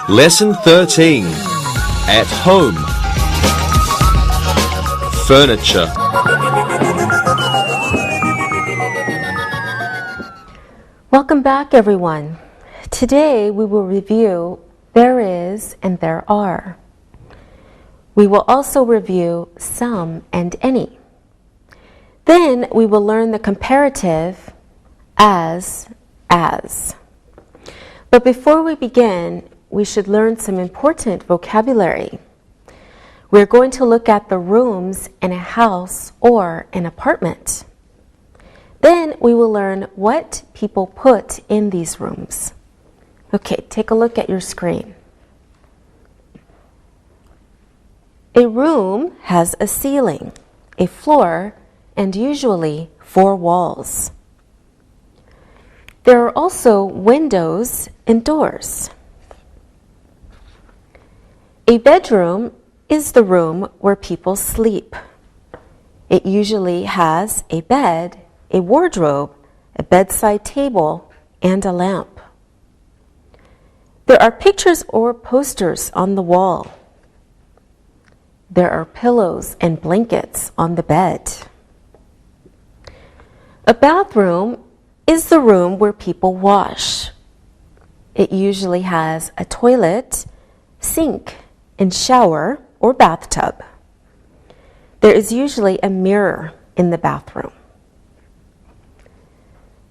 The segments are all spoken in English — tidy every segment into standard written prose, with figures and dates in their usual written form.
Lesson 13. At home. Furniture. Welcome back, everyone. Today we will review there is and there are. We will also review some and any. Then we will learn the comparative as. But before we begin, we should learn some important vocabulary. We're going to look at the rooms in a house or an apartment. Then we will learn what people put in these rooms. Okay, take a look at your screen. A room has a ceiling, a floor, and usually 4 walls. There are also windows and doors. A bedroom is the room where people sleep. It usually has a bed, a wardrobe, a bedside table, and a lamp. There are pictures or posters on the wall. There are pillows and blankets on the bed. A bathroom is the room where people wash. It usually has a toilet, sink, and shower or bathtub. There is usually a mirror in the bathroom.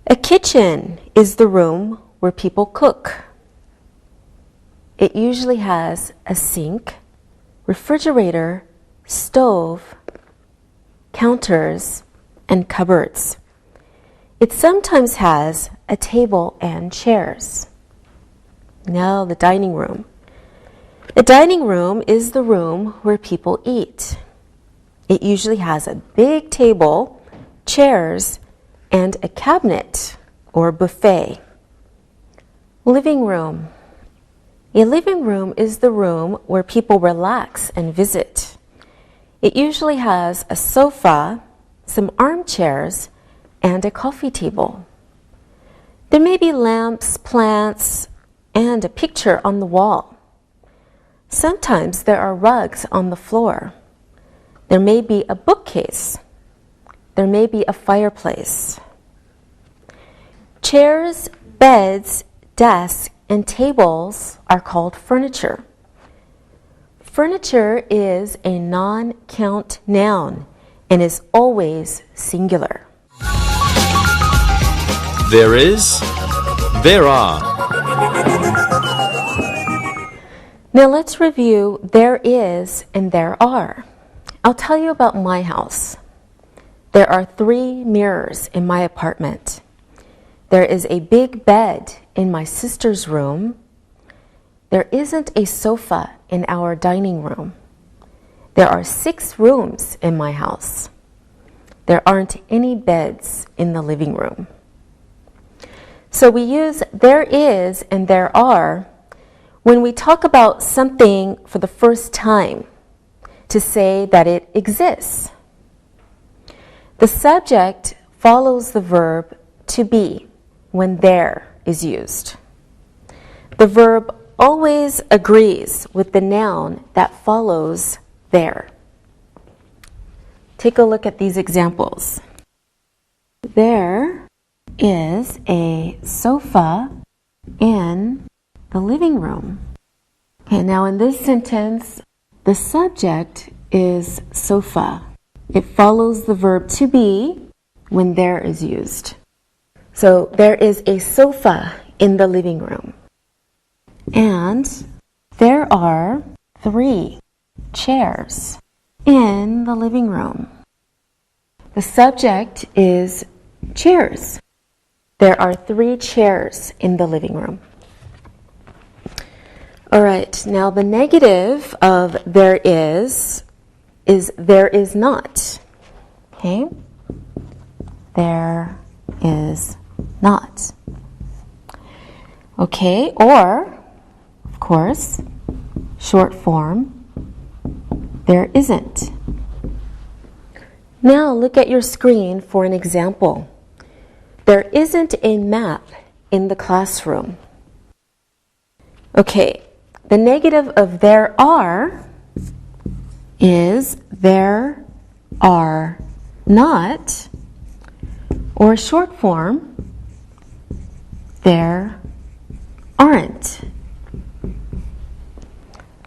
A kitchen is the room where people cook. It usually has a sink, refrigerator, stove, counters, and cupboards. It sometimes has a table and chairs. Now the dining room. The dining room is the room where people eat. It usually has a big table, chairs, and a cabinet or buffet. Living room. A living room is the room where people relax and visit. It usually has a sofa, some armchairs, and a coffee table. There may be lamps, plants, and a picture on the wall. Sometimes there are rugs on the floor. There may be a bookcase. There may be a fireplace. Chairs, beds, desks, and tables are called furniture. Furniture is a non-count noun and is always singular. There is, there are. Now let's review there is and there are. I'll tell you about my house. There are 3 mirrors in my apartment. There is a big bed in my sister's room. There isn't a sofa in our dining room. There are 6 rooms in my house. There aren't any beds in the living room. So we use there is and there are when we talk about something for the first time to say that it exists. The subject follows the verb to be when there is used. The verb always agrees with the noun that follows there. Take a look at these examples. There is a sofa in the living room. Okay, now in this sentence, the subject is sofa. It follows the verb to be when there is used. So there is a sofa in the living room. And there are 3 chairs in the living room. The subject is chairs. There are 3 chairs in the living room. All right, now the negative of there is there is not. Okay? There is not. Okay, or, of course, short form, there isn't. Now look at your screen for an example. There isn't a map in the classroom. Okay, The negative of there are is there are not, or short form, there aren't.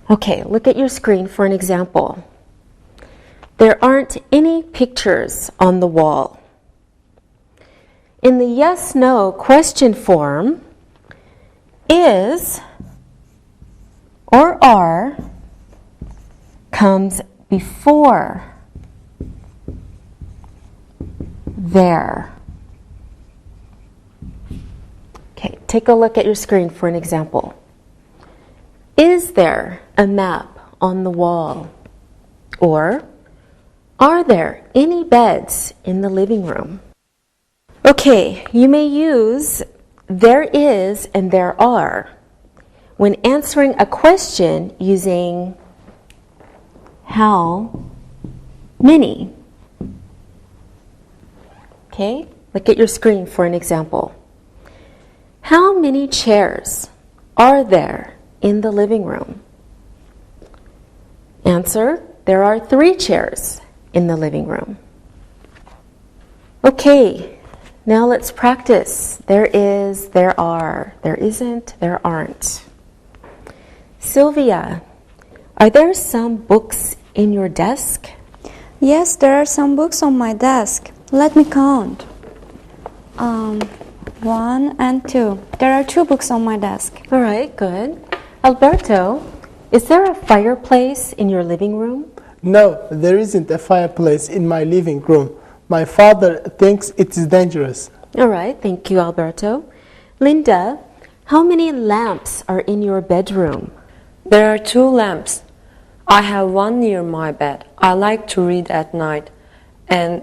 Okay, look at your screen for an example. There aren't any pictures on the wall. In the yes-no question form, is or are comes before there. Okay, take a look at your screen for an example. Is there a map on the wall? Or, are there any beds in the living room? Okay, you may use there is and there are when answering a question using how many. Okay, look at your screen for an example. How many chairs are there in the living room? Answer, there are 3 chairs in the living room. Okay, now let's practice. There is, there are, there isn't, there aren't. Sylvia, are there some books in your desk? Yes, there are some books on my desk. Let me count. 1 and 2. There are 2 books on my desk. All right, good. Alberto, is there a fireplace in your living room? No, there isn't a fireplace in my living room. My father thinks it is dangerous. All right, thank you, Alberto. Linda, how many lamps are in your bedroom? There are 2 lamps. I have one near my bed. I like to read at night. And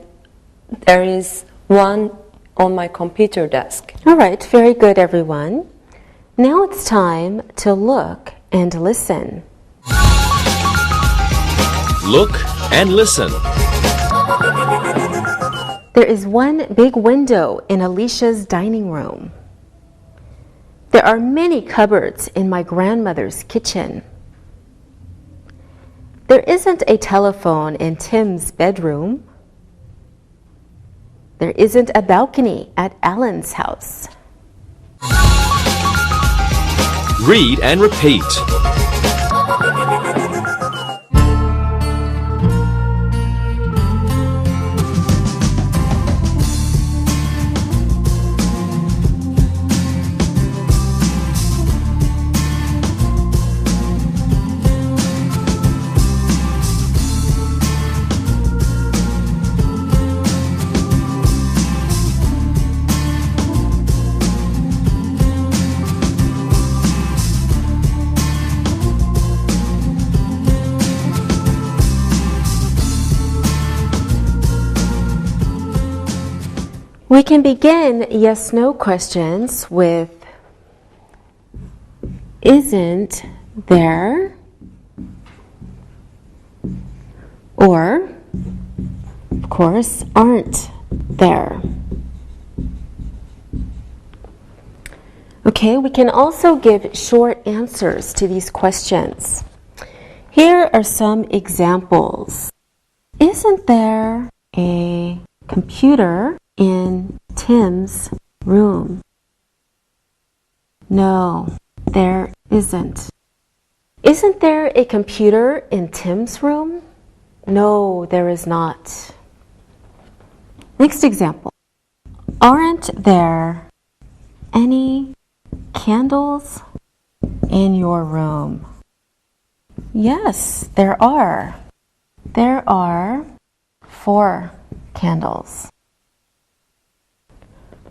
there is one on my computer desk. All right, very good, everyone. Now it's time to look and listen. Look and listen. There is one big window in Alicia's dining room. There are many cupboards in my grandmother's kitchen. There isn't a telephone in Tim's bedroom. There isn't a balcony at Alan's house. Read and repeat. We can begin yes-no questions with isn't there, or, of course, aren't there. Okay, we can also give short answers to these questions. Here are some examples. Isn't there a computer in Tim's room? No, there isn't. Isn't there a computer in Tim's room? No, there is not. Next example. Aren't there any candles in your room? Yes, there are. There are 4 candles.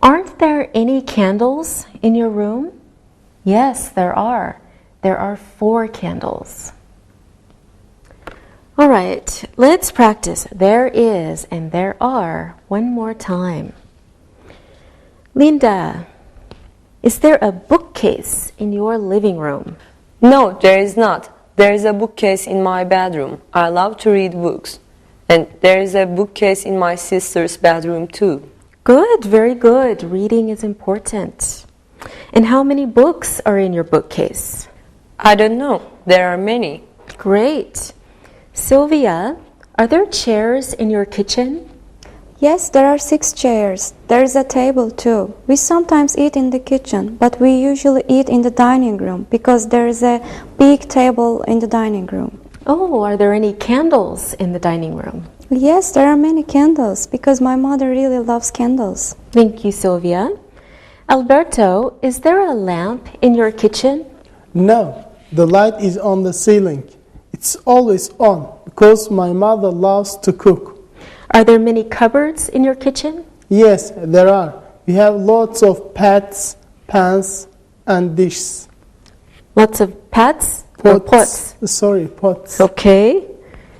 Aren't there any candles in your room? Yes, there are. There are 4 candles. All right, let's practice there is and there are one more time. Linda, is there a bookcase in your living room? No, there is not. There is a bookcase in my bedroom. I love to read books. And there is a bookcase in my sister's bedroom too. Good, very good. Reading is important. And how many books are in your bookcase? I don't know. There are many. Great. Sylvia, are there chairs in your kitchen? Yes, there are 6 chairs. There is a table too. We sometimes eat in the kitchen, but we usually eat in the dining room because there is a big table in the dining room. Oh, are there any candles in the dining room? Yes, there are many candles because my mother really loves candles. Thank you, Sylvia. Alberto, is there a lamp in your kitchen? No, the light is on the ceiling. It's always on because my mother loves to cook. Are there many cupboards in your kitchen? Yes, there are. We have lots of pots, pans, and dishes. Lots of pots or pots? Sorry, pots. Okay.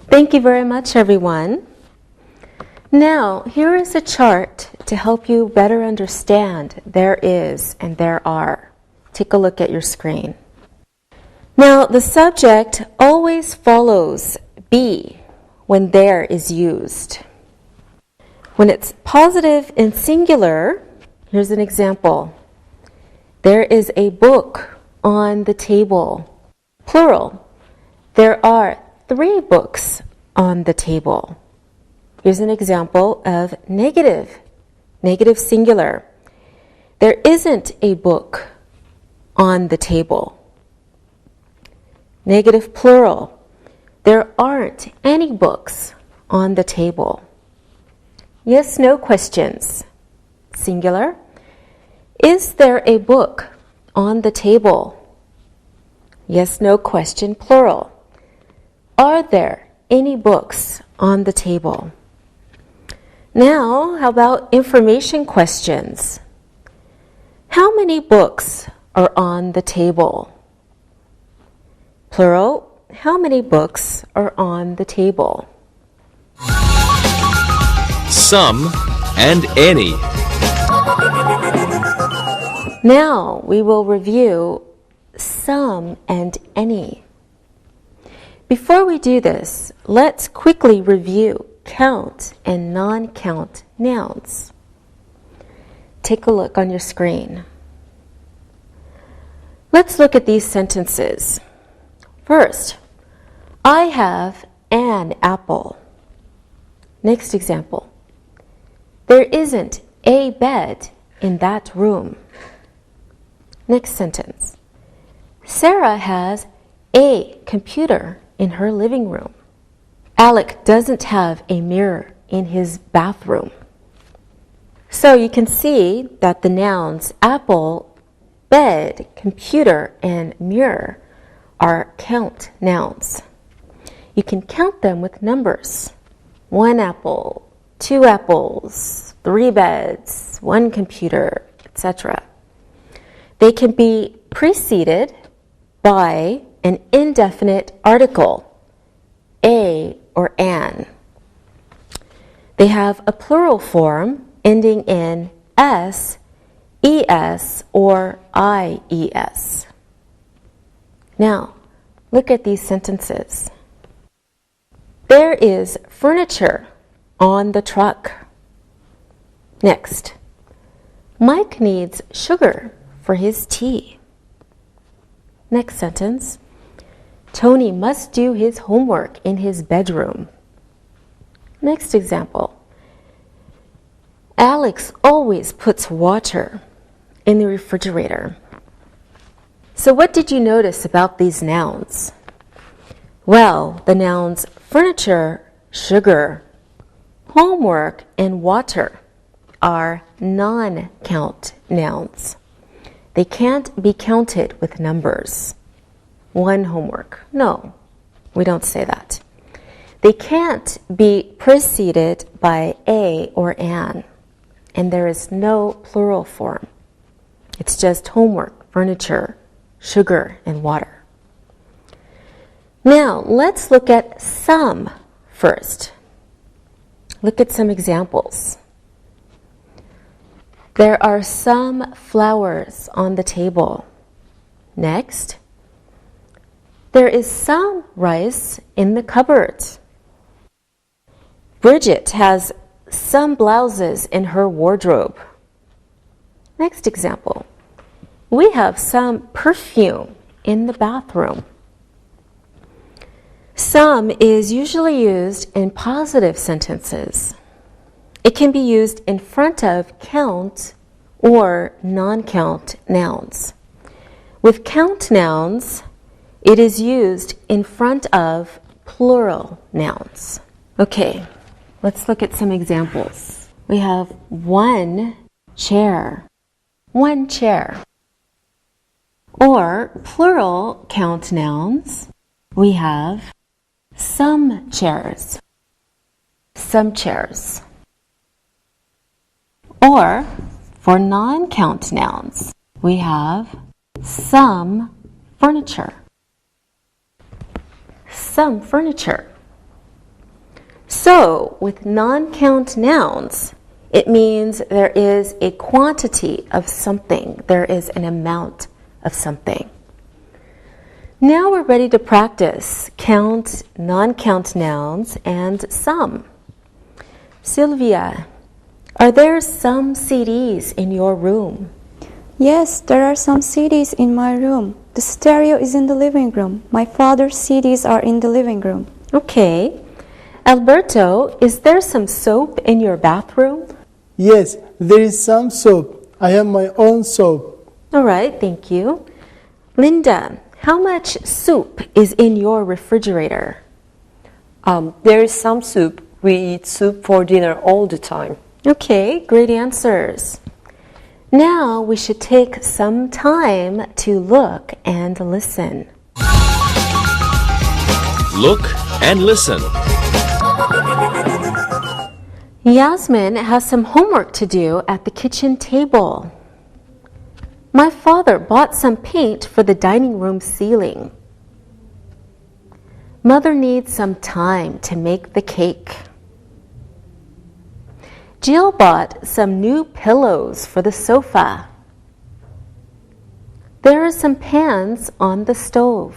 Thank you very much, everyone. Now, here is a chart to help you better understand there is and there are. Take a look at your screen. Now, the subject always follows be when there is used. When it's positive and singular, here's an example. There is a book on the table. Plural. There are 3 books on the table. Here's an example of negative. Negative singular. There isn't a book on the table. Negative plural. There aren't any books on the table. Yes, no questions. Singular. Is there a book on the table? Yes, no question, plural. Are there any books on the table? Now, how about information questions? How many books are on the table? Plural. How many books are on the table? Some and any. Now we will review some and any. Before we do this, let's quickly review count and non-count nouns. Take a look on your screen. Let's look at these sentences. First, I have an apple. Next example. There isn't a bed in that room. Next sentence. Sarah has a computer in her living room. Alec doesn't have a mirror in his bathroom. So you can see that the nouns apple, bed, computer, and mirror are count nouns. You can count them with numbers. 1 apple, 2 apples, 3 beds, 1 computer, etc. They can be preceded by an indefinite article, a or an. They have a plural form ending in s, es, or ies. Now, look at these sentences. There is furniture on the truck. Next, Mike needs sugar for his tea. Next sentence, Tony must do his homework in his bedroom. Next example, Alex always puts water in the refrigerator. So what did you notice about these nouns? Well, the nouns furniture, sugar, homework, and water are non-count nouns. They can't be counted with numbers. 1 homework. No, we don't say that. They can't be preceded by a or an, and there is no plural form. It's just homework, furniture, sugar, and water. Now, let's look at some first. Look at some examples. There are some flowers on the table. Next, there is some rice in the cupboard. Bridget has some blouses in her wardrobe. Next example. We have some perfume in the bathroom. Some is usually used in positive sentences. It can be used in front of count or non-count nouns. With count nouns, it is used in front of plural nouns. Okay, let's look at some examples. We have one chair. One chair. Or plural count nouns, we have some chairs. Some chairs. Or for non-count nouns, we have some furniture. Some furniture. So, with non-count nouns, it means there is a quantity of something. There is an amount of something. Now we're ready to practice count, non-count nouns, and some. Sylvia, are there some CDs in your room? Yes, there are some CDs in my room. The stereo is in the living room. My father's CDs are in the living room. Okay. Alberto, is there some soap in your bathroom? Yes, there is some soap. I have my own soap. All right, thank you. Linda, how much soup is in your refrigerator? There is some soup. We eat soup for dinner all the time. Okay, great answers. Now we should take some time to look and listen. Look and listen. Yasmin has some homework to do at the kitchen table. My father bought some paint for the dining room ceiling. Mother needs some time to make the cake. Jill bought some new pillows for the sofa. There are some pans on the stove.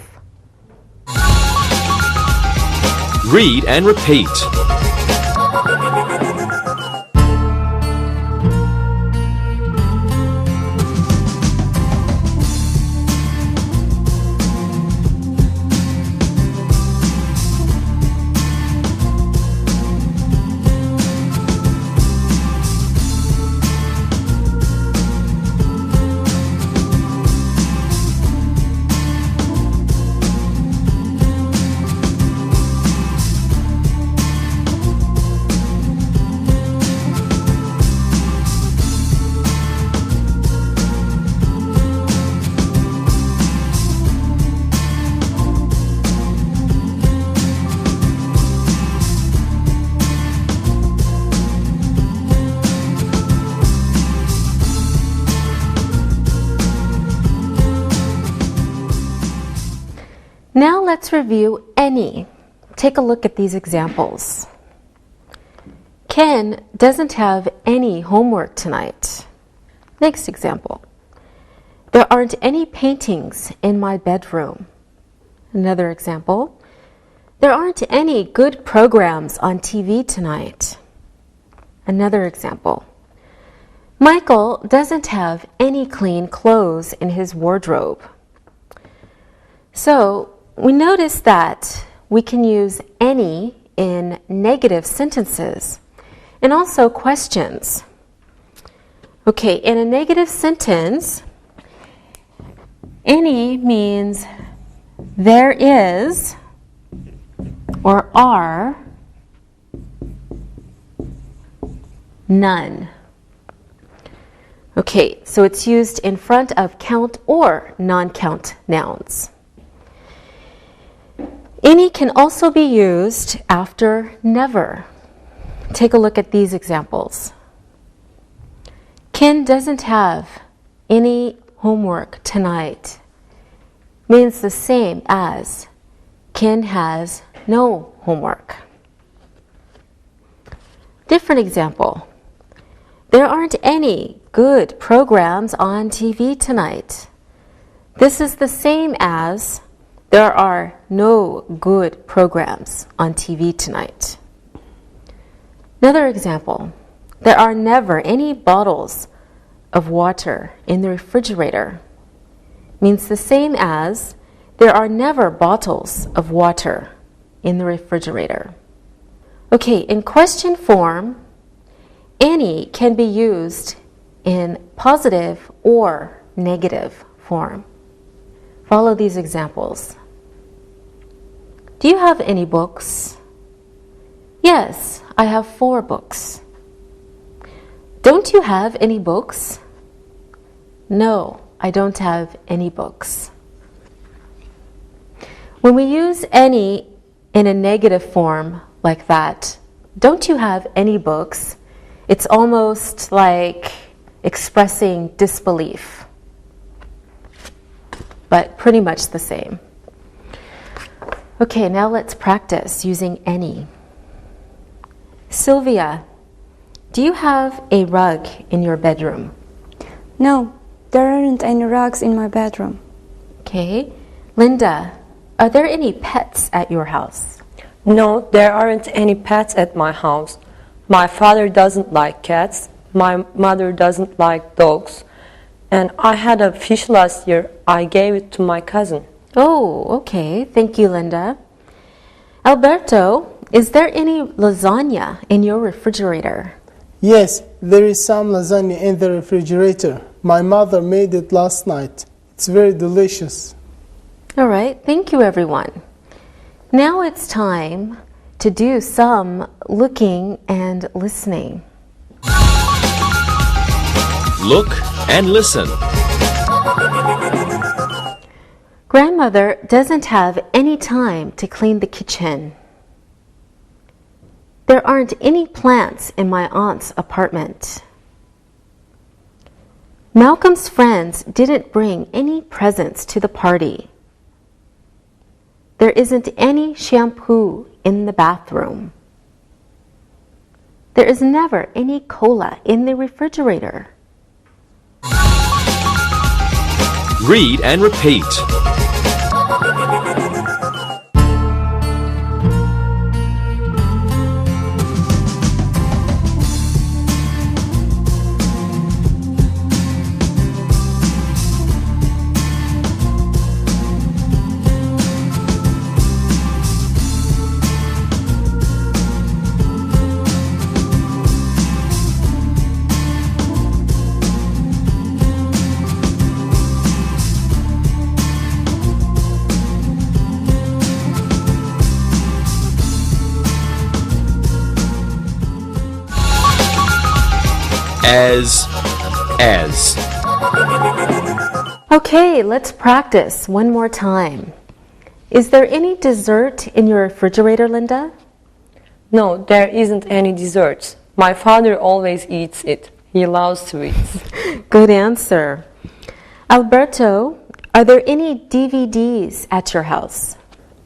Read and repeat. Now let's review any. Take a look at these examples. Ken doesn't have any homework tonight. Next example. There aren't any paintings in my bedroom. Another example. There aren't any good programs on TV tonight. Another example. Michael doesn't have any clean clothes in his wardrobe. So, we notice that we can use any in negative sentences and also questions. Okay, in a negative sentence, any means there is or are none. Okay, so it's used in front of count or non-count nouns. Any can also be used after never. Take a look at these examples. Ken doesn't have any homework tonight. Means the same as Ken has no homework. Different example. There aren't any good programs on TV tonight. This is the same as there are no good programs on TV tonight. Another example. There are never any bottles of water in the refrigerator. Means the same as There are never bottles of water in the refrigerator. Okay, in question form, any can be used in positive or negative form. Follow these examples. Do you have any books? Yes, I have 4 books. Don't you have any books? No, I don't have any books. When we use any in a negative form like that, don't you have any books? It's almost like expressing disbelief, but pretty much the same. Okay, now let's practice using any. Sylvia, do you have a rug in your bedroom? No, there aren't any rugs in my bedroom. Okay. Linda, are there any pets at your house? No, there aren't any pets at my house. My father doesn't like cats. My mother doesn't like dogs. And I had a fish last year. I gave it to my cousin. Oh, okay. Thank you, Linda. Alberto, is there any lasagna in your refrigerator? Yes, there is some lasagna in the refrigerator. My mother made it last night. It's very delicious. All right. Thank you, everyone. Now it's time to do some looking and listening. Look and listen. Grandmother doesn't have any time to clean the kitchen. There aren't any plants in my aunt's apartment. Malcolm's friends didn't bring any presents to the party. There isn't any shampoo in the bathroom. There is never any cola in the refrigerator. Read and repeat. As. Okay, let's practice one more time. Is there any dessert in your refrigerator, Linda? No, there isn't any desserts. My father always eats it. He loves sweets. Good answer. Alberto, are there any DVDs at your house?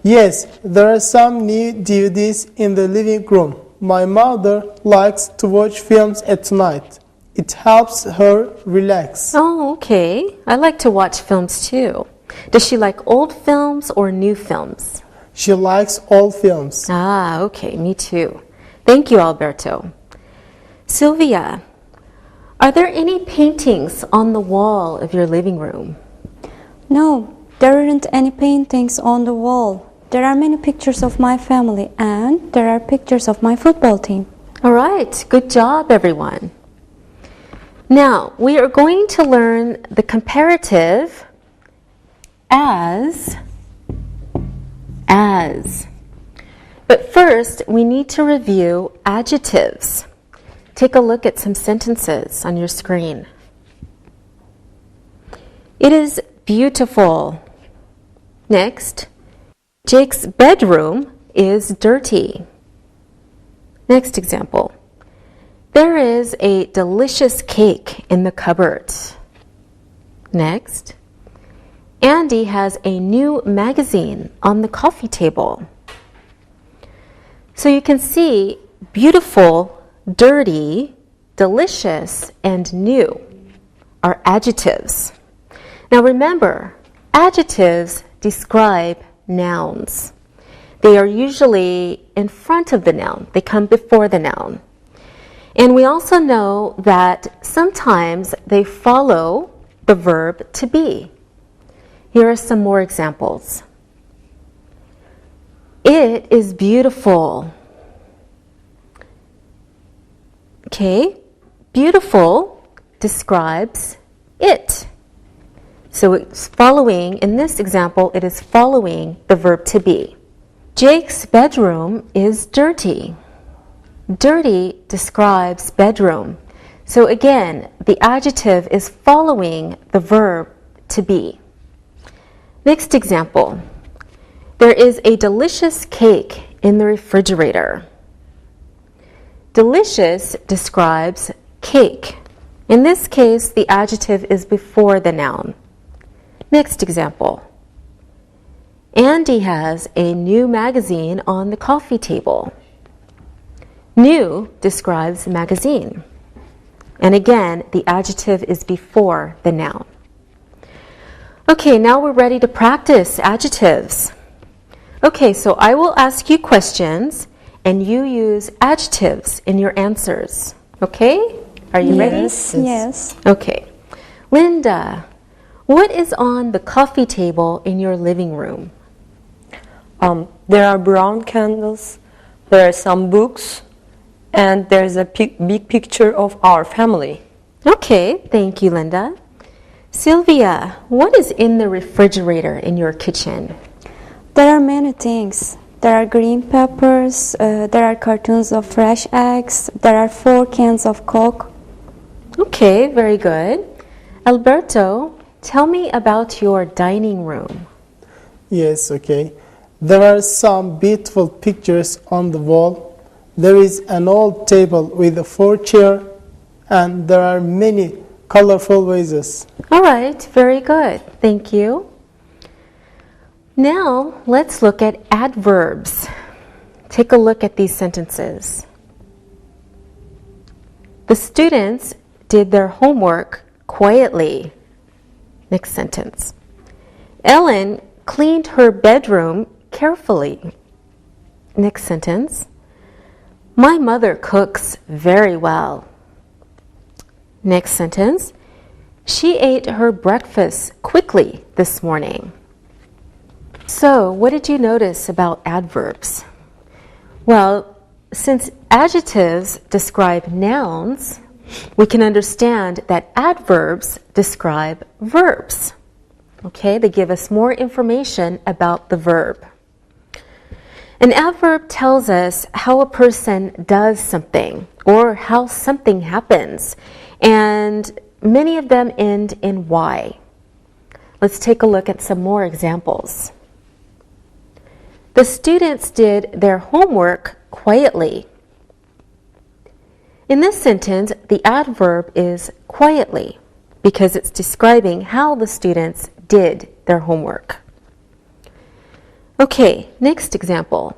Yes, there are some new DVDs in the living room. My mother likes to watch films at night. It helps her relax. Oh, okay. I like to watch films too. Does she like old films or new films? She likes old films. Ah, okay. Me too. Thank you, Alberto. Sylvia, are there any paintings on the wall of your living room? No, there aren't any paintings on the wall. There are many pictures of my family and there are pictures of my football team. All right. Good job, everyone. Now, we are going to learn the comparative as. But first, we need to review adjectives. Take a look at some sentences on your screen. It is beautiful. Next, Jake's bedroom is dirty. Next example. There is a delicious cake in the cupboard. Next, Andy has a new magazine on the coffee table. So you can see beautiful, dirty, delicious, and new are adjectives. Now remember, adjectives describe nouns. They are usually in front of the noun. They come before the noun. And we also know that sometimes they follow the verb to be. Here are some more examples. It is beautiful. Okay, beautiful describes it. So it's following, in this example, it is following the verb to be. Jake's bedroom is dirty. Dirty describes bedroom. So again, the adjective is following the verb to be. Next example. There is a delicious cake in the refrigerator. Delicious describes cake. In this case, the adjective is before the noun. Next example. Andy has a new magazine on the coffee table. New describes magazine. And again, the adjective is before the noun. Okay, now we're ready to practice adjectives. Okay, so I will ask you questions and you use adjectives in your answers. Okay? Are you ready? Yes. Okay. Linda, what is on the coffee table in your living room? There are brown candles, there are some books, and there's a big picture of our family. Okay, thank you, Linda. Sylvia, what is in the refrigerator in your kitchen? There are many things. There are green peppers, there are cartons of fresh eggs, there are 4 cans of Coke. Okay, very good. Alberto, tell me about your dining room. Yes, okay. There are some beautiful pictures on the wall. There is an old table with 4 chairs, and there are many colorful vases. All right, very good. Thank you. Now, let's look at adverbs. Take a look at these sentences. The students did their homework quietly. Next sentence. Ellen cleaned her bedroom carefully. Next sentence. My mother cooks very well. Next sentence. She ate her breakfast quickly this morning. So, what did you notice about adverbs? Well, since adjectives describe nouns, we can understand that adverbs describe verbs. Okay, they give us more information about the verb. An adverb tells us how a person does something or how something happens, and many of them end in Y. Let's take a look at some more examples. The students did their homework quietly. In this sentence, the adverb is quietly because it's describing how the students did their homework. Okay, next example.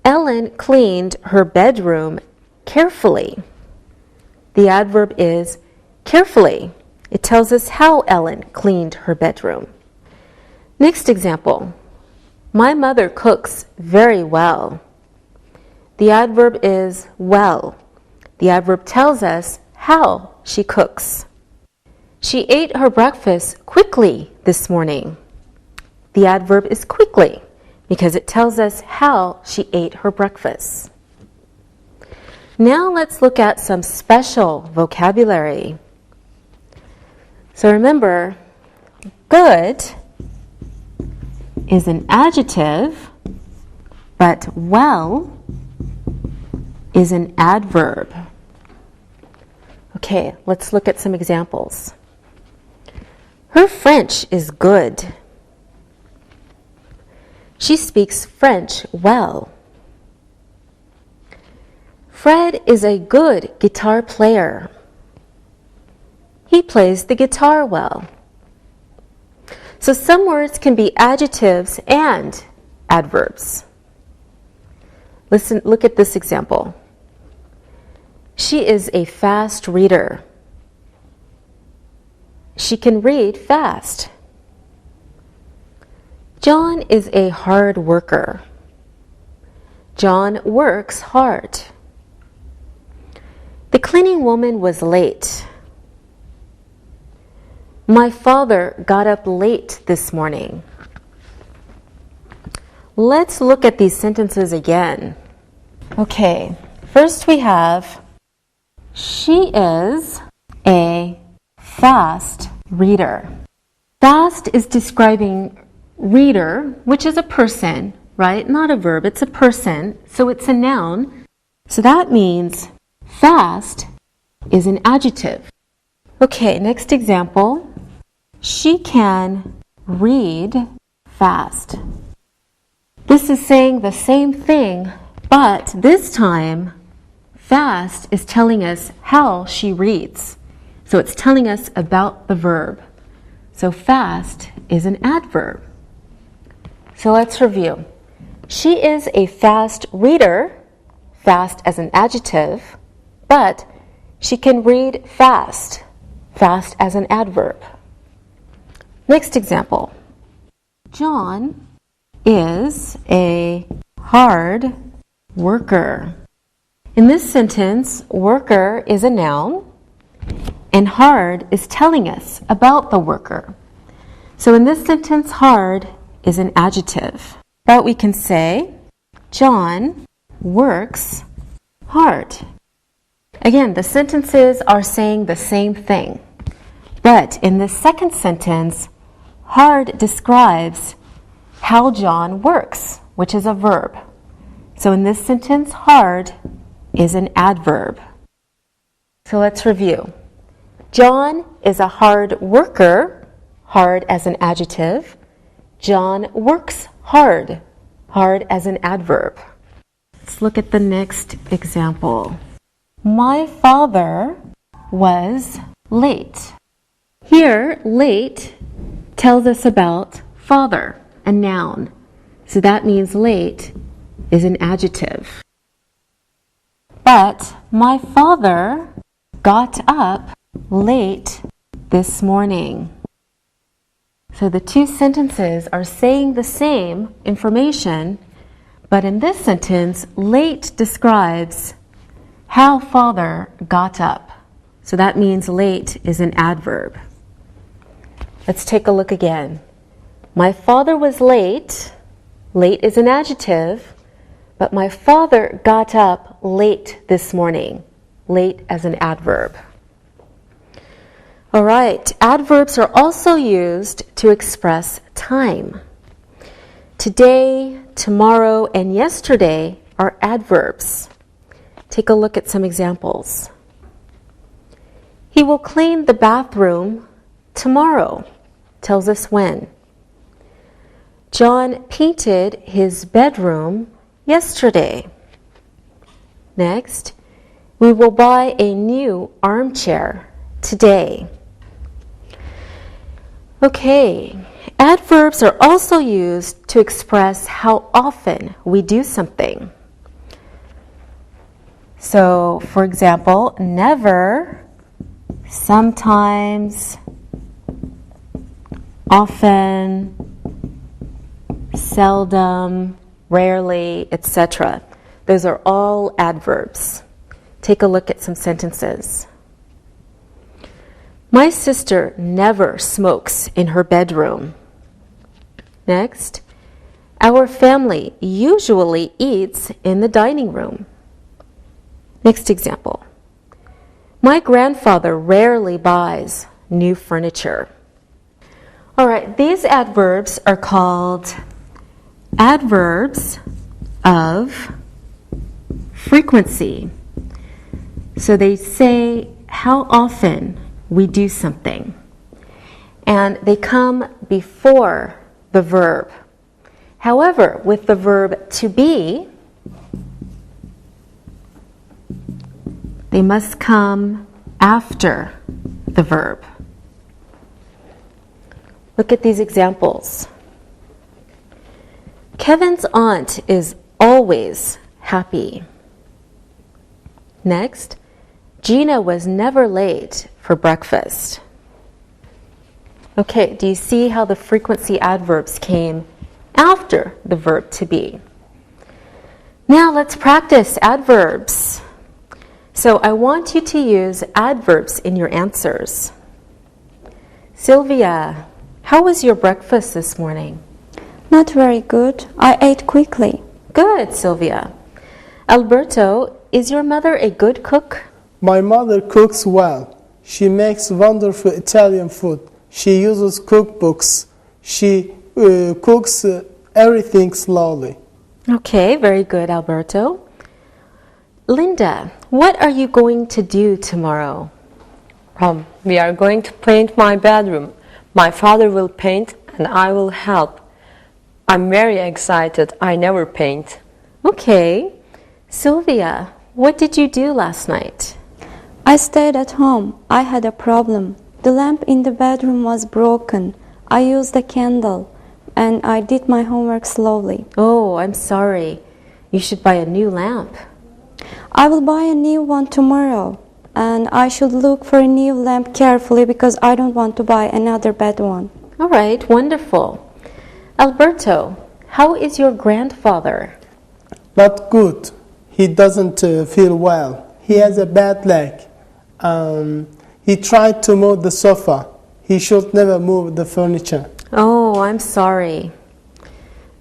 Ellen cleaned her bedroom carefully. The adverb is carefully. It tells us how Ellen cleaned her bedroom. Next example. My mother cooks very well. The adverb is well. The adverb tells us how she cooks. She ate her breakfast quickly this morning. The adverb is quickly because it tells us how she ate her breakfast. Now let's look at some special vocabulary. So remember, good is an adjective, but well is an adverb. Okay, let's look at some examples. Her French is good. She speaks French well. Fred is a good guitar player. He plays the guitar well. So some words can be adjectives and adverbs. Look at this example. She is a fast reader. She can read fast. John is a hard worker. John works hard. The cleaning woman was late. My father got up late this morning. Let's look at these sentences again. Okay, first we have, she is a fast reader. Fast is describing reader, which is a person, right? Not a verb, it's a person, so it's a noun. So that means fast is an adjective. Okay, next example. She can read fast. This is saying the same thing, but this time, fast is telling us how she reads. So it's telling us about the verb. So fast is an adverb. So let's review. She is a fast reader, fast as an adjective, but she can read fast, fast as an adverb. Next example. John is a hard worker. In this sentence, worker is a noun, and hard is telling us about the worker. So in this sentence, hard is an adjective. But we can say, John works hard. Again, the sentences are saying the same thing. But in this second sentence, hard describes how John works, which is a verb. So in this sentence, hard is an adverb. So let's review. John is a hard worker, hard as an adjective. John works hard, hard as an adverb. Let's look at the next example. My father was late. Here, late tells us about father, a noun. So that means late is an adjective. But my father got up late this morning. So the two sentences are saying the same information, but in this sentence, late describes how father got up. So that means late is an adverb. Let's take a look again. My father was late. Late is an adjective, but my father got up late this morning. Late as an adverb. All right, adverbs are also used to express time. Today, tomorrow, and yesterday are adverbs. Take a look at some examples. He will clean the bathroom tomorrow. Tells us when. John painted his bedroom yesterday. Next, we will buy a new armchair today. Okay, adverbs are also used to express how often we do something. So, for example, never, sometimes, often, seldom, rarely, etc. Those are all adverbs. Take a look at some sentences. My sister never smokes in her bedroom. Next, our family usually eats in the dining room. Next example. My grandfather rarely buys new furniture. All right, these adverbs are called adverbs of frequency. So they say how often we do something. And they come before the verb. However, with the verb to be, they must come after the verb. Look at these examples. Kevin's aunt is always happy. Next, Gina was never late for breakfast. Okay, do you see how the frequency adverbs came after the verb to be? Now let's practice adverbs. So I want you to use adverbs in your answers. Sylvia, how was your breakfast this morning? Not very good. I ate quickly. Good, Sylvia. Alberto, is your mother a good cook? My mother cooks well. She makes wonderful Italian food. She uses cookbooks. She cooks everything slowly. Okay, very good, Alberto. Linda, what are you going to do tomorrow? We are going to paint my bedroom. My father will paint and I will help. I'm very excited. I never paint. Okay. Sylvia, what did you do last night? I stayed at home. I had a problem. The lamp in the bedroom was broken. I used a candle and I did my homework slowly. Oh, I'm sorry. You should buy a new lamp. I will buy a new one tomorrow. And I should look for a new lamp carefully because I don't want to buy another bad one. All right, wonderful. Alberto, how is your grandfather? Not good. He doesn't feel well. He has a bad leg. He tried to move the sofa. He should never move the furniture. Oh, I'm sorry.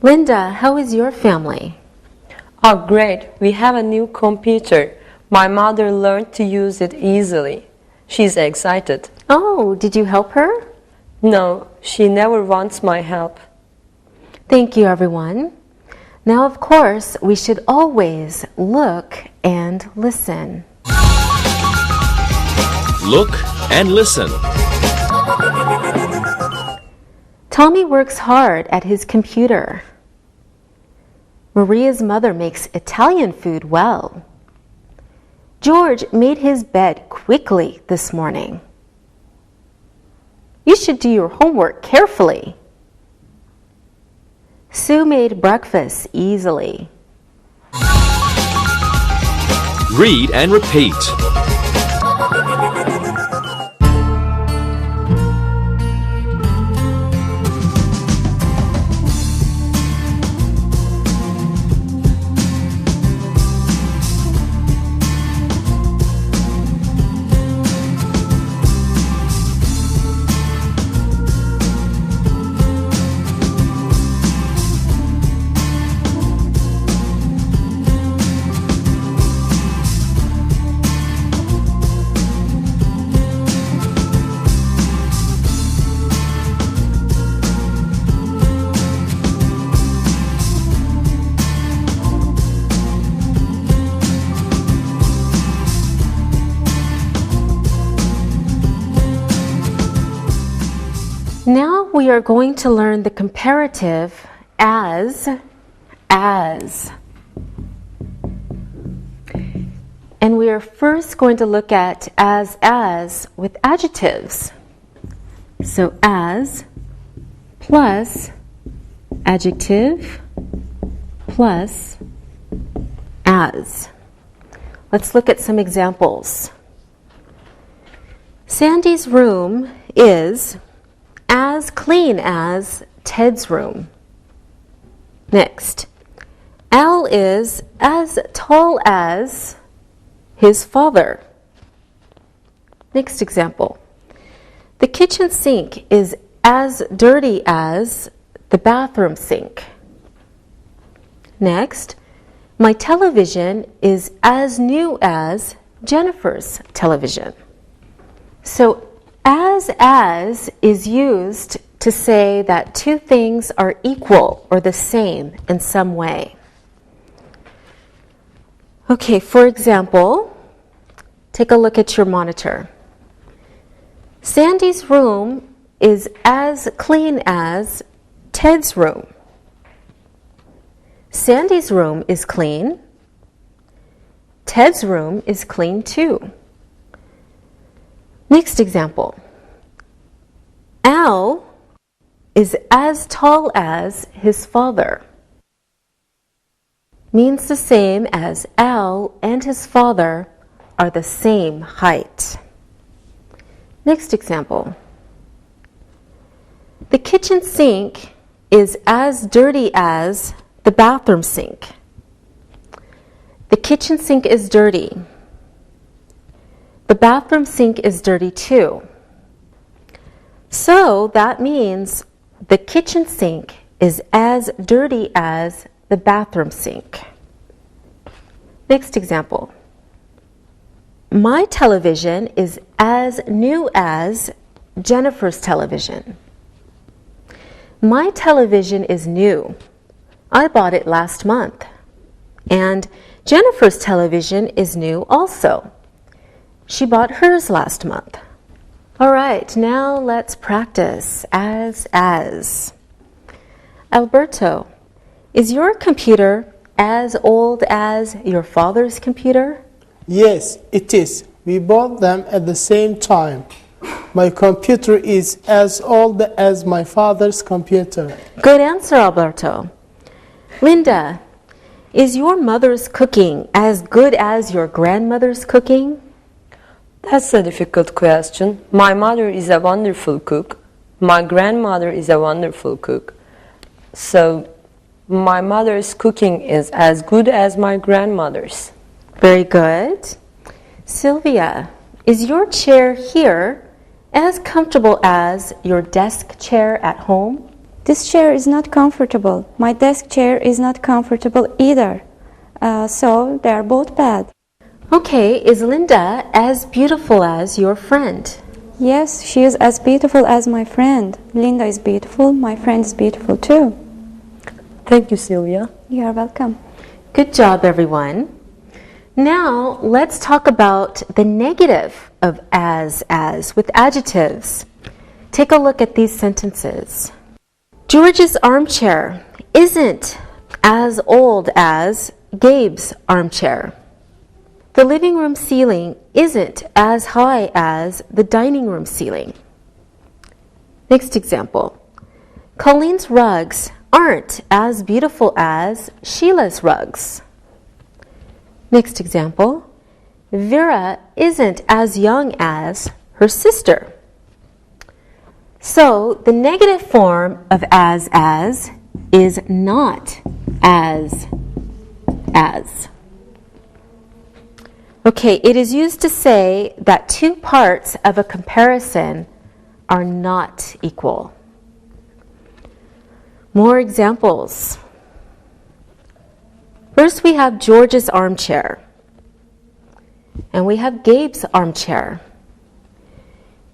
Linda, how is your family? Oh, great. We have a new computer. My mother learned to use it easily. She's excited. Oh, did you help her? No, she never wants my help. Thank you, everyone. Now, of course, we should always look and listen. Look and listen. Tommy works hard at his computer. Maria's mother makes Italian food well. George made his bed quickly this morning. You should do your homework carefully. Sue made breakfast easily. Read and repeat. Now we are going to learn the comparative as. And we are first going to look at as with adjectives. So as plus adjective plus as. Let's look at some examples. Sandy's room is as clean as Ted's room. Next, Al is as tall as his father. Next example. The kitchen sink is as dirty as the bathroom sink. Next, my television is as new as Jennifer's television. So as is used to say that two things are equal or the same in some way. Okay, for example, take a look at your monitor. Sandy's room is as clean as Ted's room. Sandy's room is clean. Ted's room is clean too. Next example. Al is as tall as his father. Means the same as Al and his father are the same height. Next example. The kitchen sink is as dirty as the bathroom sink. The kitchen sink is dirty. The bathroom sink is dirty too. So that means the kitchen sink is as dirty as the bathroom sink. Next example. My television is as new as Jennifer's television. My television is new. I bought it last month. And Jennifer's television is new also. She bought hers last month. All right, now let's practice as. Alberto, is your computer as old as your father's computer? Yes, it is. We bought them at the same time. My computer is as old as my father's computer. Good answer, Alberto. Linda, is your mother's cooking as good as your grandmother's cooking? That's a difficult question. My mother is a wonderful cook. My grandmother is a wonderful cook. So my mother's cooking is as good as my grandmother's. Very good. Sylvia, is your chair here as comfortable as your desk chair at home? This chair is not comfortable. My desk chair is not comfortable either. So they are both bad. Okay, is Linda as beautiful as your friend? Yes, she is as beautiful as my friend. Linda is beautiful. My friend is beautiful too. Thank you, Sylvia. You are welcome. Good job, everyone. Now, let's talk about the negative of as with adjectives. Take a look at these sentences. George's armchair isn't as old as Gabe's armchair. The living room ceiling isn't as high as the dining room ceiling. Next example. Colleen's rugs aren't as beautiful as Sheila's rugs. Next example. Vera isn't as young as her sister. So the negative form of as is not as. Okay, it is used to say that two parts of a comparison are not equal. More examples. First, we have George's armchair. And we have Gabe's armchair.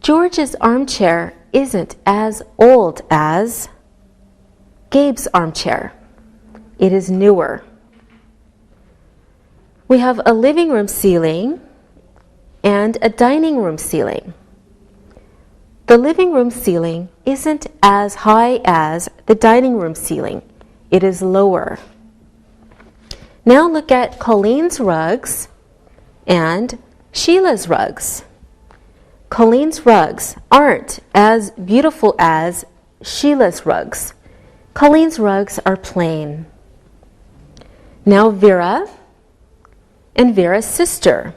George's armchair isn't as old as Gabe's armchair. It is newer. We have a living room ceiling and a dining room ceiling. The living room ceiling isn't as high as the dining room ceiling. It is lower. Now look at Colleen's rugs and Sheila's rugs. Colleen's rugs aren't as beautiful as Sheila's rugs. Colleen's rugs are plain. Now Vera and Vera's sister.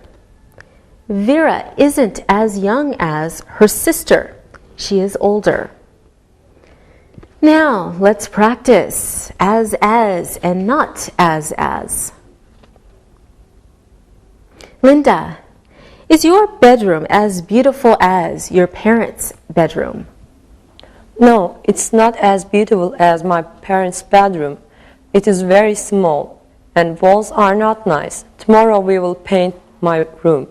Vera isn't as young as her sister. She is older. Now, let's practice as and not as. Linda, is your bedroom as beautiful as your parents' bedroom? No, it's not as beautiful as my parents' bedroom. It is very small, and walls are not nice. Tomorrow we will paint my room.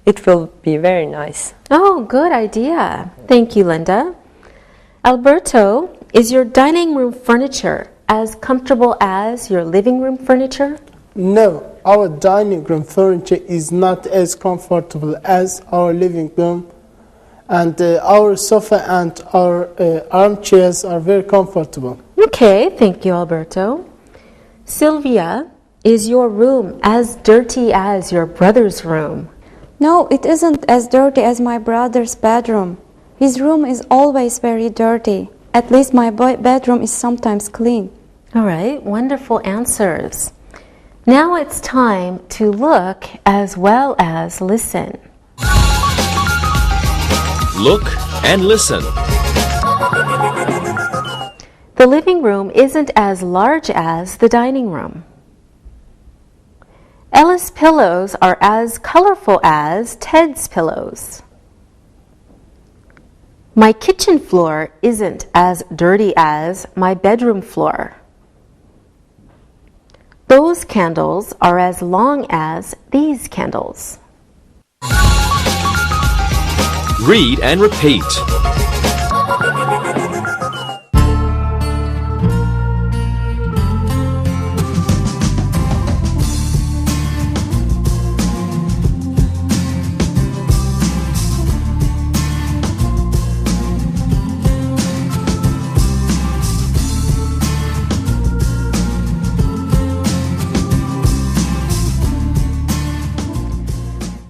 It will be very nice. Oh, good idea. Thank you, Linda. Alberto, is your dining room furniture as comfortable as your living room furniture? No, our dining room furniture is not as comfortable as our living room. And our sofa and our armchairs are very comfortable. Okay, thank you, Alberto. Sylvia, is your room as dirty as your brother's room? No, it isn't as dirty as my brother's bedroom. His room is always very dirty. At least my bedroom is sometimes clean. All right, wonderful answers. Now it's time to look as well as listen. Look and listen. The living room isn't as large as the dining room. Ella's pillows are as colorful as Ted's pillows. My kitchen floor isn't as dirty as my bedroom floor. Those candles are as long as these candles. Read and repeat.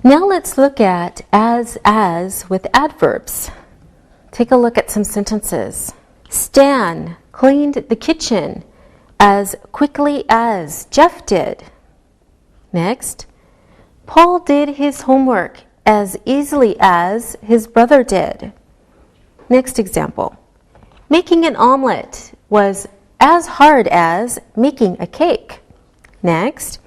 Now let's look at as with adverbs. Take a look at some sentences. Stan cleaned the kitchen as quickly as Jeff did. Next, Paul did his homework as easily as his brother did. Next example. Making an omelet was as hard as making a cake. Next,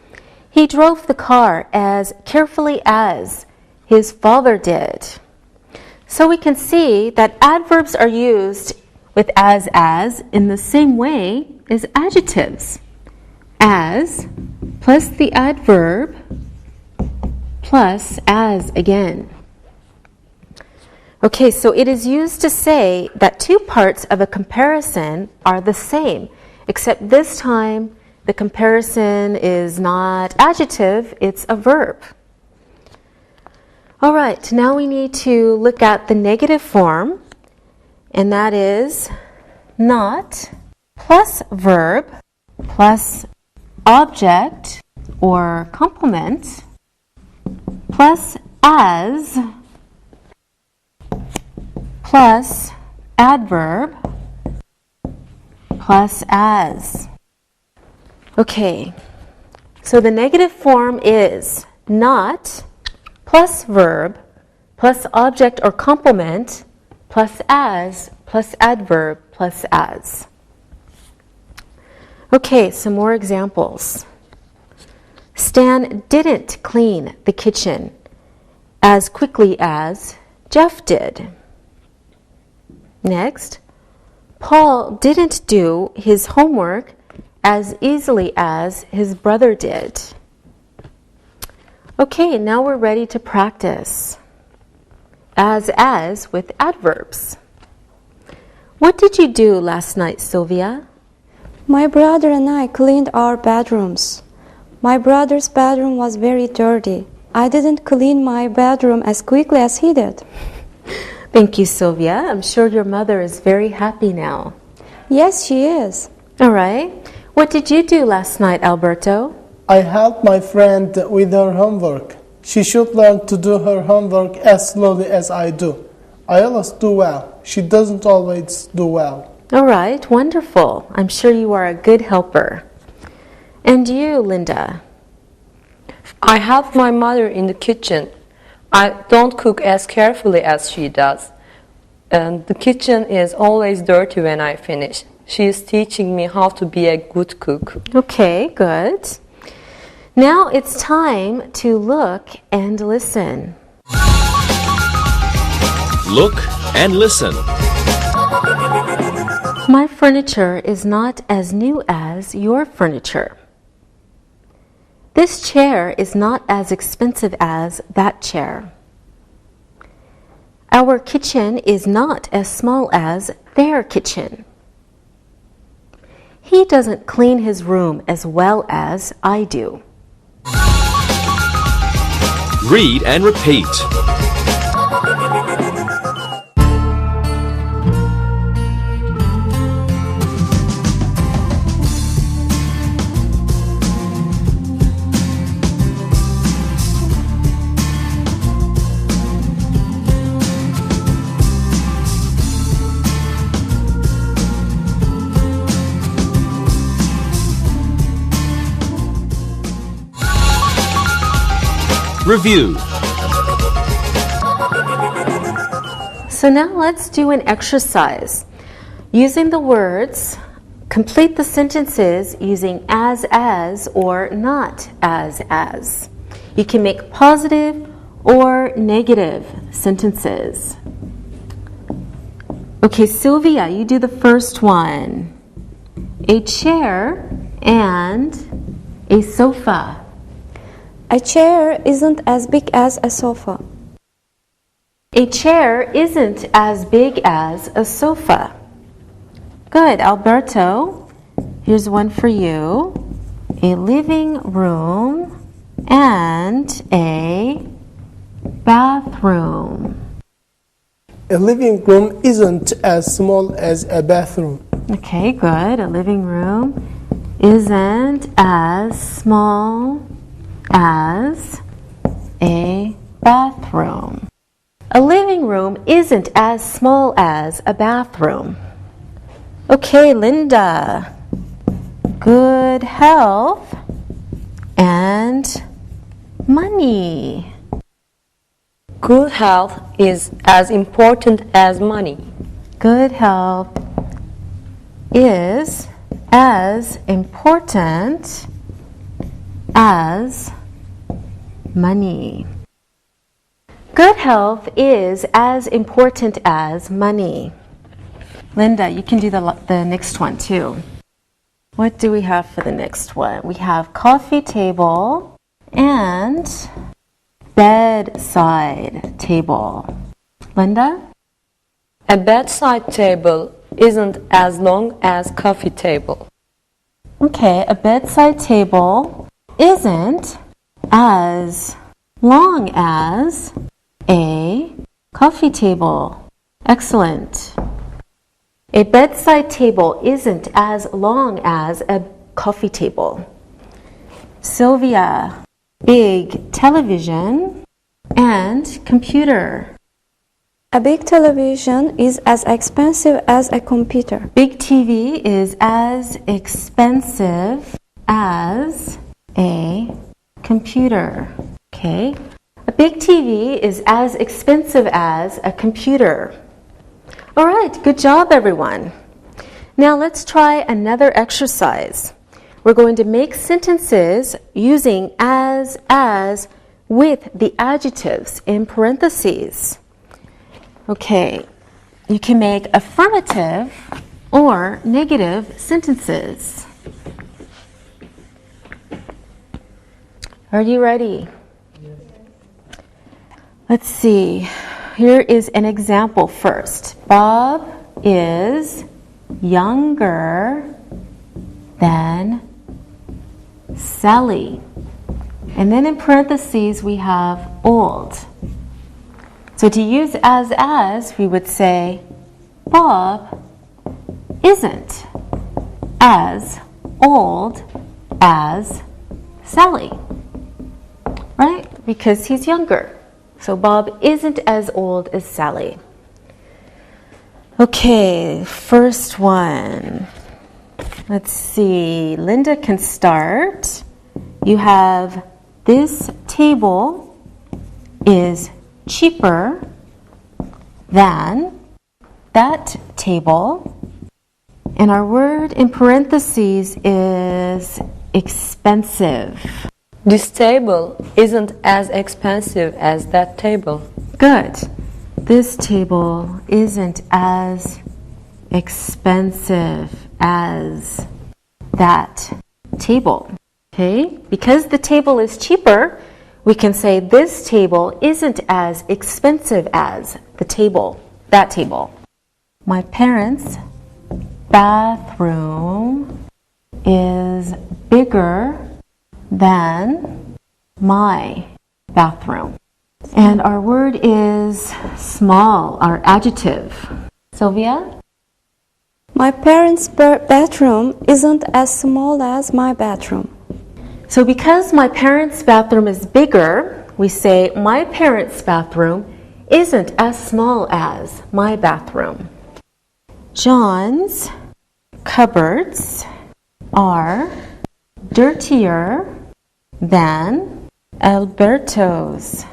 he drove the car as carefully as his father did. So we can see that adverbs are used with as in the same way as adjectives. As plus the adverb plus as again. Okay, so it is used to say that two parts of a comparison are the same, except this time the comparison is not adjective, it's a verb. All right, now we need to look at the negative form, and that is not plus verb plus object or complement plus as plus adverb plus as. Okay, so the negative form is not plus verb plus object or complement plus as plus adverb plus as. Okay, some more examples. Stan didn't clean the kitchen as quickly as Jeff did. Next, Paul didn't do his homework as easily as his brother did. Okay, now we're ready to practice. As with adverbs. What did you do last night, Sylvia? My brother and I cleaned our bedrooms. My brother's bedroom was very dirty. I didn't clean my bedroom as quickly as he did. Thank you, Sylvia. I'm sure your mother is very happy now. Yes, she is. All right. What did you do last night, Alberto? I helped my friend with her homework. She should learn to do her homework as slowly as I do. I always do well. She doesn't always do well. All right, wonderful. I'm sure you are a good helper. And you, Linda? I help my mother in the kitchen. I don't cook as carefully as she does. And the kitchen is always dirty when I finish. She is teaching me how to be a good cook. Okay, good. Now it's time to look and listen. Look and listen. My furniture is not as new as your furniture. This chair is not as expensive as that chair. Our kitchen is not as small as their kitchen. He doesn't clean his room as well as I do. Read and repeat. Review. So now let's do an exercise. Using the words, complete the sentences using as or not as. You can make positive or negative sentences. Okay, Sylvia, you do the first one. A chair and a sofa. A chair isn't as big as a sofa. A chair isn't as big as a sofa. Good, Alberto. Here's one for you. A living room and a bathroom. A living room isn't as small as a bathroom. Okay, good. A living room isn't as small as a bathroom. A living room isn't as small as a bathroom. Okay, Linda. Good health and money. Good health is as important as money. Good health is as important as money. Good health is as important as money. Linda, you can do the next one too. What do we have for the next one? We have coffee table and bedside table. Linda? A bedside table isn't as long as coffee table. Okay, a bedside table isn't as long as a coffee table. Excellent. A bedside table isn't as long as a coffee table. Sylvia, big television and computer. A big television is as expensive as a computer. Big TV is as expensive as a computer. Okay. A big TV is as expensive as a computer. All right, good job, everyone. Now let's try another exercise. We're going to make sentences using as with the adjectives in parentheses. Okay, you can make affirmative or negative sentences. Are you ready? Let's see. Here is an example first. Bob is younger than Sally. And then in parentheses we have old. So to use as, we would say, Bob isn't as old as Sally, right? Because he's younger. So Bob isn't as old as Sally. Okay, first one. Let's see. Linda can start. You have this table is cheaper than that table. And our word in parentheses is expensive. This table isn't as expensive as that table. Good. This table isn't as expensive as that table. Okay? Because the table is cheaper, we can say this table isn't as expensive as the table, that table. My parents' bathroom is bigger than my bathroom. And our word is small, our adjective. Sylvia? My parents' bathroom isn't as small as my bathroom. So because my parents' bathroom is bigger, we say my parents' bathroom isn't as small as my bathroom. John's cupboards are dirtier than Alberto's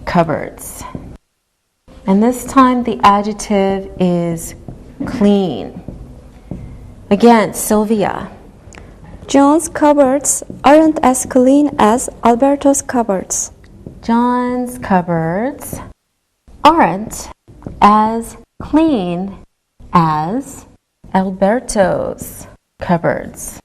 cupboards. And this time the adjective is clean. Again, Sylvia. John's cupboards aren't as clean as Alberto's cupboards. John's cupboards aren't as clean as Alberto's cupboards.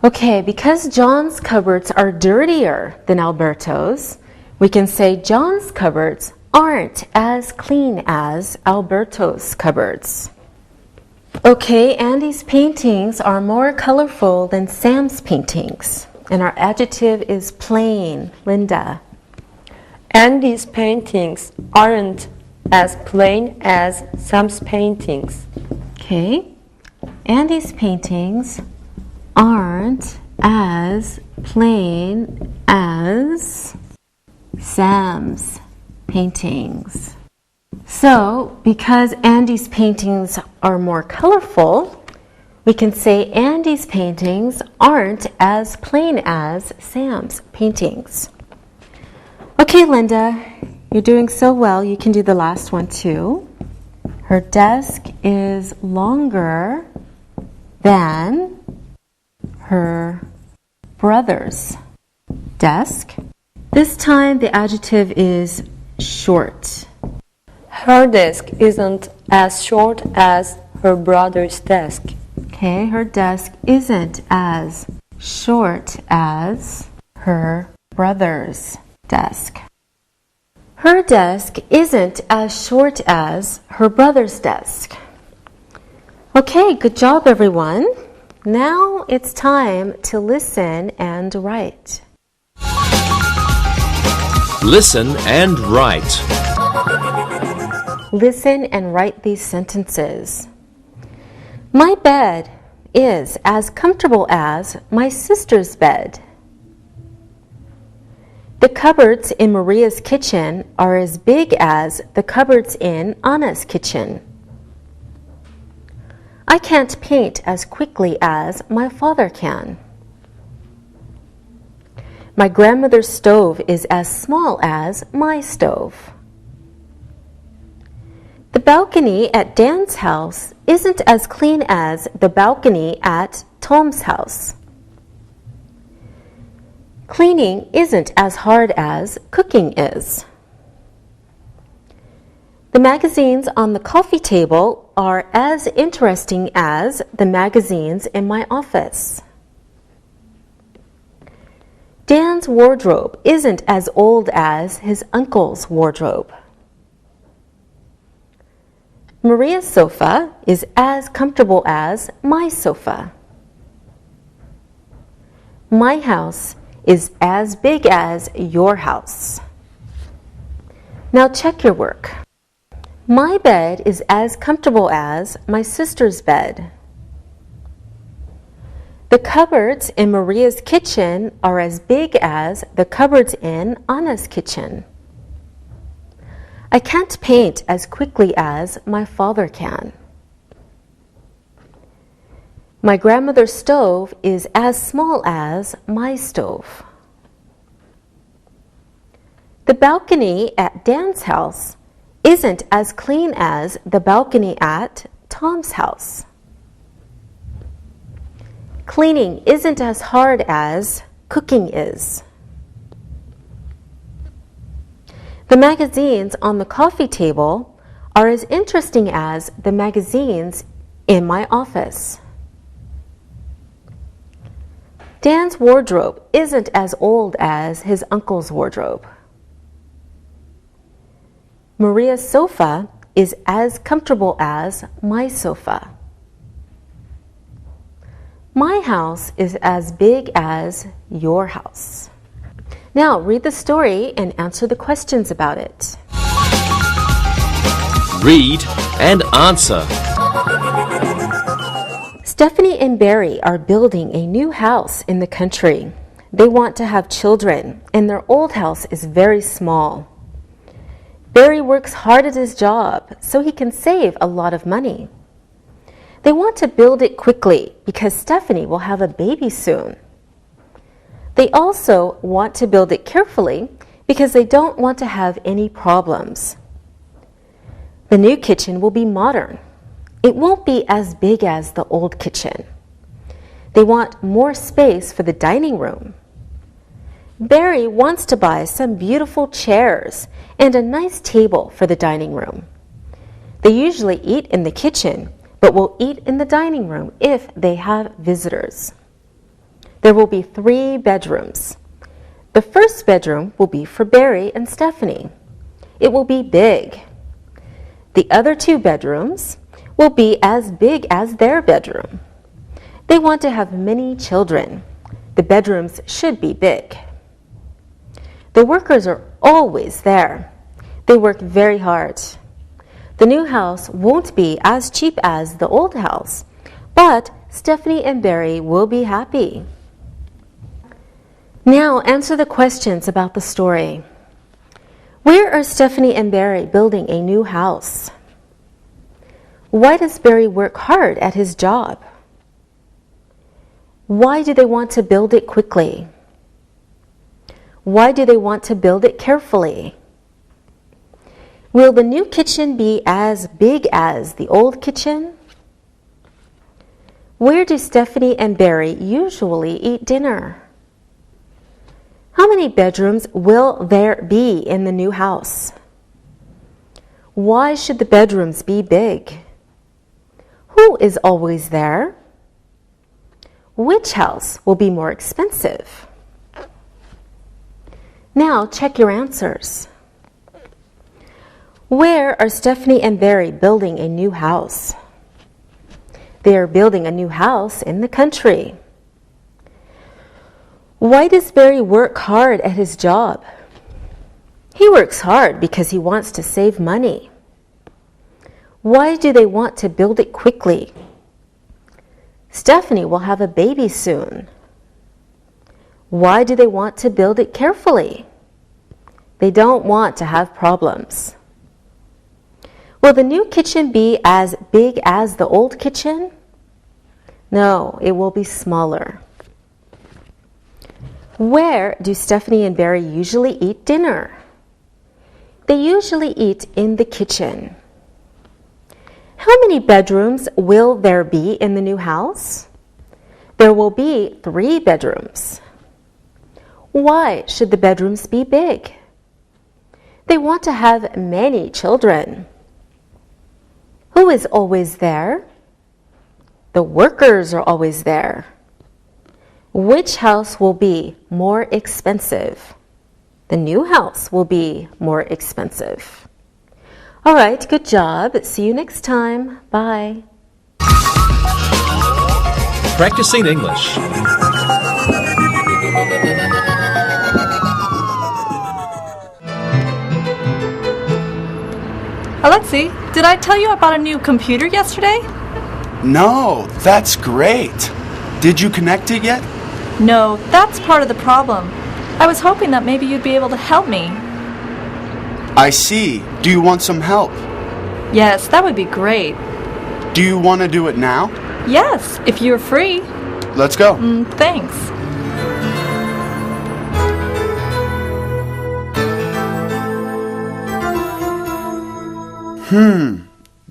Okay, because John's cupboards are dirtier than Alberto's, we can say John's cupboards aren't as clean as Alberto's cupboards. Okay, Andy's paintings are more colorful than Sam's paintings. And our adjective is plain. Linda. Andy's paintings aren't as plain as Sam's paintings. Okay. Andy's paintings aren't as plain as Sam's paintings. So, because Andy's paintings are more colorful, we can say Andy's paintings aren't as plain as Sam's paintings. Okay, Linda, you're doing so well. You can do the last one too. Her desk is longer than her brother's desk. This time the adjective is short. Her desk isn't as short as her brother's desk. Okay, her desk isn't as short as her brother's desk. Her desk isn't as short as her brother's desk. Okay, good job, everyone. Now it's time to listen and write. Listen and write. Listen and write these sentences. My bed is as comfortable as my sister's bed. The cupboards in Maria's kitchen are as big as the cupboards in Anna's kitchen. I can't paint as quickly as my father can. My grandmother's stove is as small as my stove. The balcony at Dan's house isn't as clean as the balcony at Tom's house. Cleaning isn't as hard as cooking is. The magazines on the coffee table are as interesting as the magazines in my office. Dan's wardrobe isn't as old as his uncle's wardrobe. Maria's sofa is as comfortable as my sofa. My house is as big as your house. Now check your work. My bed is as comfortable as my sister's bed. The cupboards in Maria's kitchen are as big as the cupboards in Anna's kitchen. I can't paint as quickly as my father can. My grandmother's stove is as small as my stove. The balcony at Dan's house isn't as clean as the balcony at Tom's house. Cleaning isn't as hard as cooking is. The magazines on the coffee table are as interesting as the magazines in my office. Dan's wardrobe isn't as old as his uncle's wardrobe. Maria's sofa is as comfortable as my sofa. My house is as big as your house. Now read the story and answer the questions about it. Read and answer. Stephanie and Barry are building a new house in the country. They want to have children, and their old house is very small. Barry works hard at his job so he can save a lot of money. They want to build it quickly because Stephanie will have a baby soon. They also want to build it carefully because they don't want to have any problems. The new kitchen will be modern. It won't be as big as the old kitchen. They want more space for the dining room. Barry wants to buy some beautiful chairs and a nice table for the dining room. They usually eat in the kitchen, but will eat in the dining room if they have visitors. There will be 3 bedrooms. The first bedroom will be for Barry and Stephanie. It will be big. The other 2 bedrooms will be as big as their bedroom. They want to have many children. The bedrooms should be big. The workers are always there. They work very hard. The new house won't be as cheap as the old house, but Stephanie and Barry will be happy. Now answer the questions about the story. Where are Stephanie and Barry building a new house? Why does Barry work hard at his job? Why do they want to build it quickly? Why do they want to build it carefully? Will the new kitchen be as big as the old kitchen? Where do Stephanie and Barry usually eat dinner? How many bedrooms will there be in the new house? Why should the bedrooms be big? Who is always there? Which house will be more expensive? Now check your answers. Where are Stephanie and Barry building a new house? They are building a new house in the country. Why does Barry work hard at his job? He works hard because he wants to save money. Why do they want to build it quickly? Stephanie will have a baby soon. Why do they want to build it carefully? They don't want to have problems. Will the new kitchen be as big as the old kitchen? No, it will be smaller. Where do Stephanie and Barry usually eat dinner? They usually eat in the kitchen. How many bedrooms will there be in the new house? There will be 3 bedrooms. Why should the bedrooms be big? They want to have many children. Who is always there? The workers are always there. Which house will be more expensive? The new house will be more expensive. All right, good job. See you next time. Bye. Practicing English. Alexi, did I tell you about a new computer yesterday? No, that's great. Did you connect it yet? No, that's part of the problem. I was hoping that maybe you'd be able to help me. I see. Do you want some help? Yes, that would be great. Do you want to do it now? Yes, if you're free. Let's go. Thanks.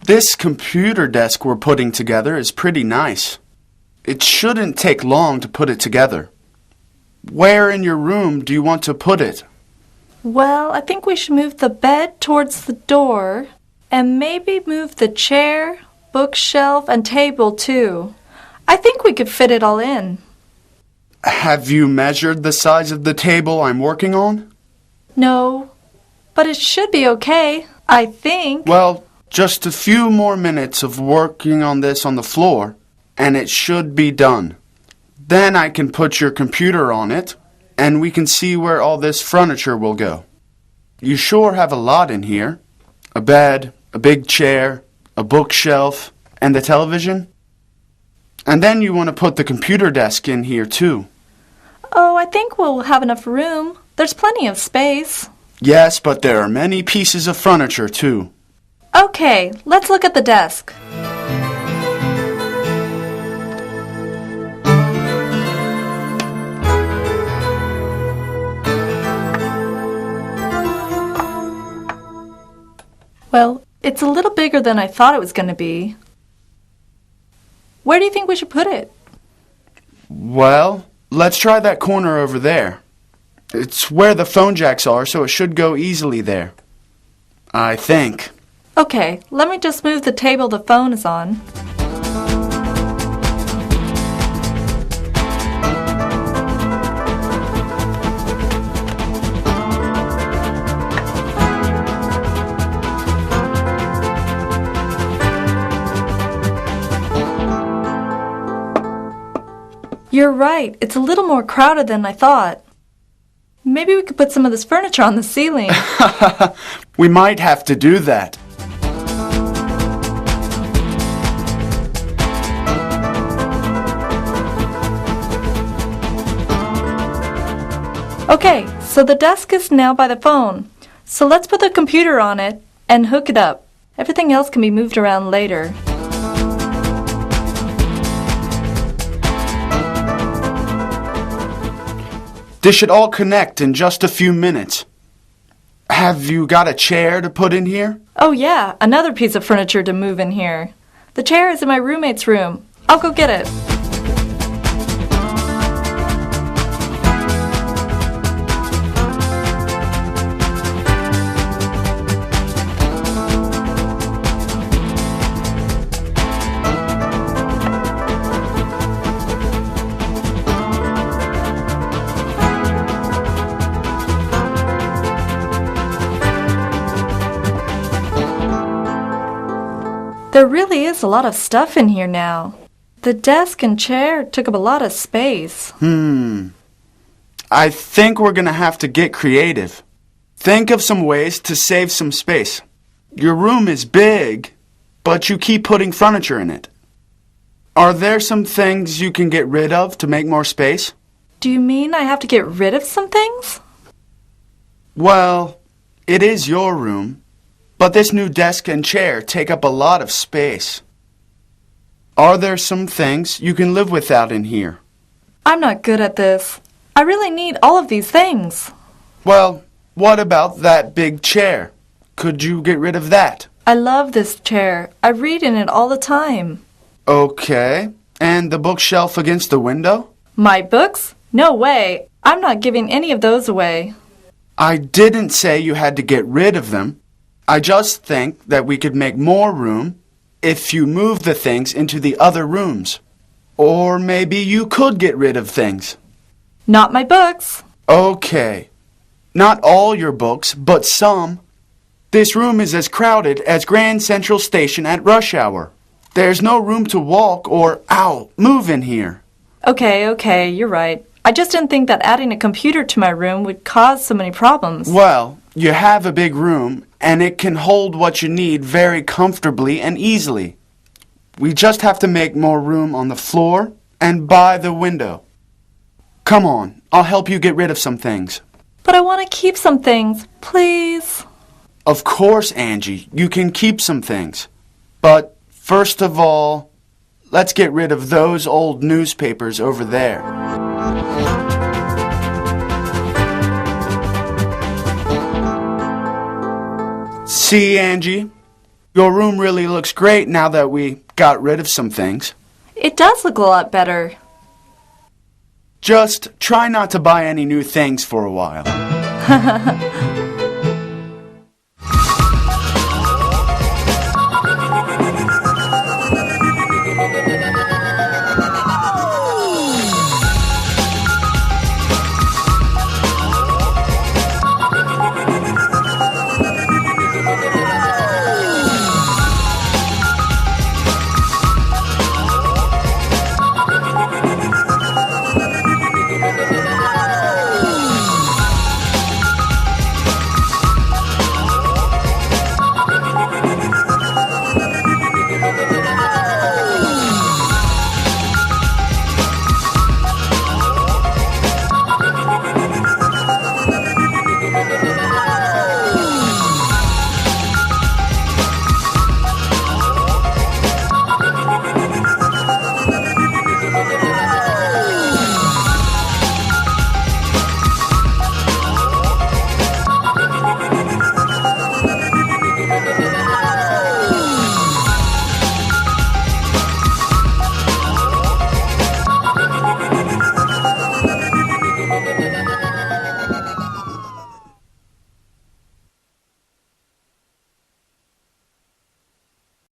This computer desk we're putting together is pretty nice. It shouldn't take long to put it together. Where in your room do you want to put it? Well, I think we should move the bed towards the door and maybe move the chair, bookshelf, and table too. I think we could fit it all in. Have you measured the size of the table I'm working on? No, but it should be okay, I think. Well, just a few more minutes of working on this on the floor, and it should be done. Then I can put your computer on it, and we can see where all this furniture will go. You sure have a lot in here. A bed, a big chair, a bookshelf, and the television. And then you want to put the computer desk in here too. Oh, I think we'll have enough room. There's plenty of space. Yes, but there are many pieces of furniture too. Okay, let's look at the desk. Well, it's a little bigger than I thought it was going to be. Where do you think we should put it? Well, let's try that corner over there. It's where the phone jacks are, so it should go easily there. I think. Okay, let me just move the table the phone is on. You're right. It's a little more crowded than I thought. Maybe we could put some of this furniture on the ceiling. We might have to do that. Okay, so the desk is now by the phone. So let's put the computer on it and hook it up. Everything else can be moved around later. This should all connect in just a few minutes. Have you got a chair to put in here? Oh yeah, another piece of furniture to move in here. The chair is in my roommate's room. I'll go get it. There really is a lot of stuff in here now. The desk and chair took up a lot of space. I think we're gonna have to get creative. Think of some ways to save some space. Your room is big, but you keep putting furniture in it. Are there some things you can get rid of to make more space? Do you mean I have to get rid of some things? Well, it is your room, but this new desk and chair take up a lot of space. Are there some things you can live without in here? I'm not good at this. I really need all of these things. Well, what about that big chair? Could you get rid of that? I love this chair. I read in it all the time. Okay. And the bookshelf against the window? My books? No way. I'm not giving any of those away. I didn't say you had to get rid of them. I just think that we could make more room if you move the things into the other rooms. Or maybe you could get rid of things. Not my books. Okay. Not all your books, but some. This room is as crowded as Grand Central Station at rush hour. There's no room to walk or, move in here. Okay, you're right. I just didn't think that adding a computer to my room would cause so many problems. Well, you have a big room, and it can hold what you need very comfortably and easily. We just have to make more room on the floor and by the window. Come on, I'll help you get rid of some things. But I want to keep some things, please. Of course, Angie, you can keep some things. But first of all, let's get rid of those old newspapers over there. See, Angie? Your room really looks great now that we got rid of some things. It does look a lot better. Just try not to buy any new things for a while.